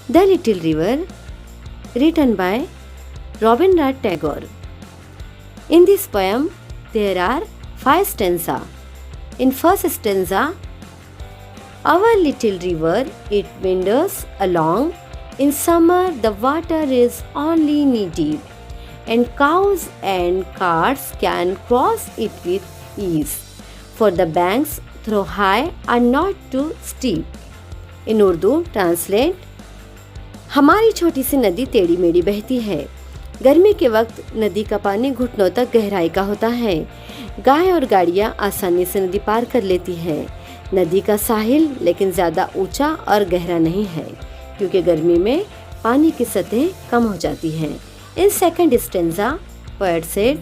The Little River, written by Rabindranath Tagore. In this poem, there are 5 stanzas. In first stanza, our little river, it wanders along. In summer, the water is only knee deep, and cows and carts can cross it with ease, for the banks, though high, are not too steep. In Urdu, translate: हमारी छोटी सी नदी टेढ़ी मेढ़ी बहती है। गर्मी के वक्त नदी का पानी घुटनों तक गहराई का होता है। गाय और गाड़ियाँ आसानी से नदी पार कर लेती है। नदी का साहिल लेकिन ज़्यादा ऊंचा और गहरा नहीं है, क्योंकि गर्मी में पानी की सतह कम हो जाती है। In second stanza, poet said,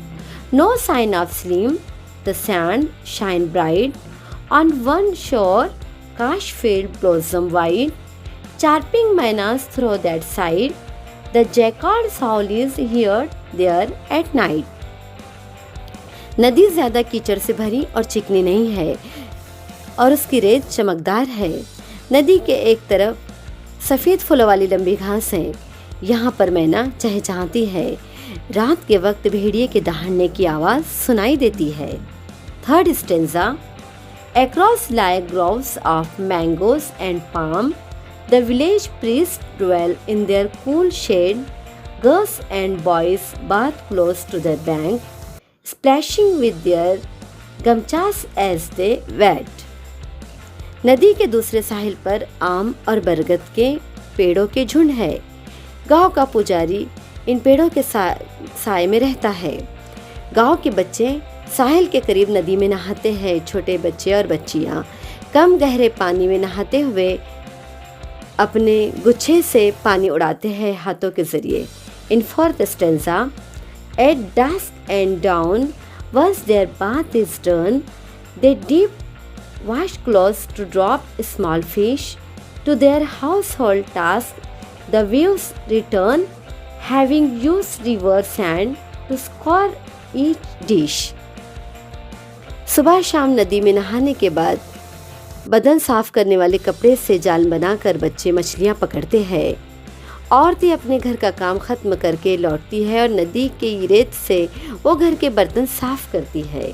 no sign of slime, the sand shine bright on one shore, kash fields blossom wide, chirping mynas throw that side, the jackal's howl is here there at night. नदी ज़्यादा कीचड़ से भरी और चिकनी नहीं है और उसकी रेत चमकदार है। नदी के एक तरफ सफ़ेद फूलों वाली लंबी घास है। यहाँ पर मैना चहचहाती है। रात के वक्त भेड़िए के दहाड़ने की आवाज़ सुनाई देती है। Third stanza, across lie groves of mangoes and palm, the village priests dwell in their cool shade, girls and boys bath close to the bank, splashing with their gamchas as they wet. नदी के दूसरे साहिल पर आम और बरगद के पेड़ों के झुंड है। गांव का पुजारी इन पेड़ों के साए में रहता है। गांव के बच्चे साहिल के करीब नदी में नहाते हैं। छोटे बच्चे और बच्चियां कम गहरे पानी में नहाते हुए अपने गुच्छे से पानी उड़ाते हैं हाथों के जरिए। In fourth stanza, at dusk and dawn once their bath is done, they dip wash clothes to drop small fish. To their household task, the waves return, having used river sand to scour each dish. सुबह शाम नदी में नहाने के बाद बदन साफ करने वाले कपड़े से जाल बनाकर बच्चे मछलियाँ पकड़ते हैं। औरतें अपने घर का काम खत्म करके लौटती है और नदी की रेत से वो घर के बर्तन साफ करती है।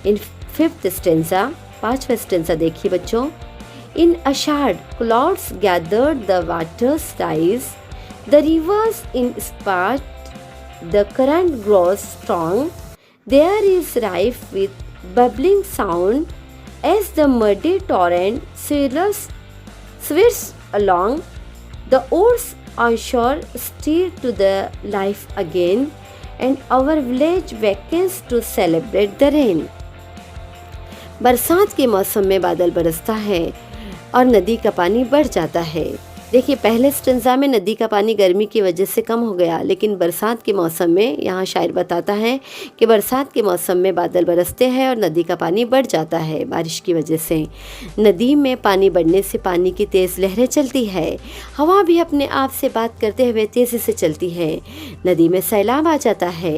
इन फिफ्थ स्टेंजा, 5वां स्टेंजा देखिए बच्चों। In Ashadh clouds gathered the waters rise, the rivers in spate, the current grows strong, there is rife with bubbling sound as the muddy torrent swirls along. The oars on shore stir to the life again, and our village wakens to celebrate the rain. बरसात के मौसम में बादल बरसता है और नदी का पानी बढ़ जाता है। देखिए, पहले स्टेंजा में नदी का पानी गर्मी की वजह से कम हो गया, लेकिन बरसात के मौसम में यहाँ शायर बताता है कि बरसात के मौसम में बादल बरसते हैं और नदी का पानी बढ़ जाता है बारिश की वजह से। नदी में पानी बढ़ने से पानी की तेज़ लहरें चलती है। हवा भी अपने आप से बात करते हुए तेज़ी से चलती है। नदी में सैलाब आ जाता है।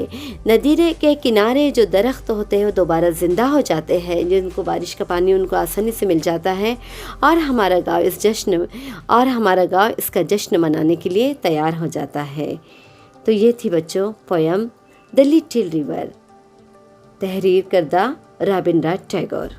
नदी के किनारे जो दरख्त होते हैं वो दोबारा ज़िंदा हो जाते हैं, जिनको बारिश का पानी उनको आसानी से मिल जाता है और हमारा गाँव इसका जश्न मनाने के लिए तैयार हो जाता है। तो ये थी बच्चों पोयम द लिटिल रिवर, तहरीर करदा रविंद्रनाथ टैगोर।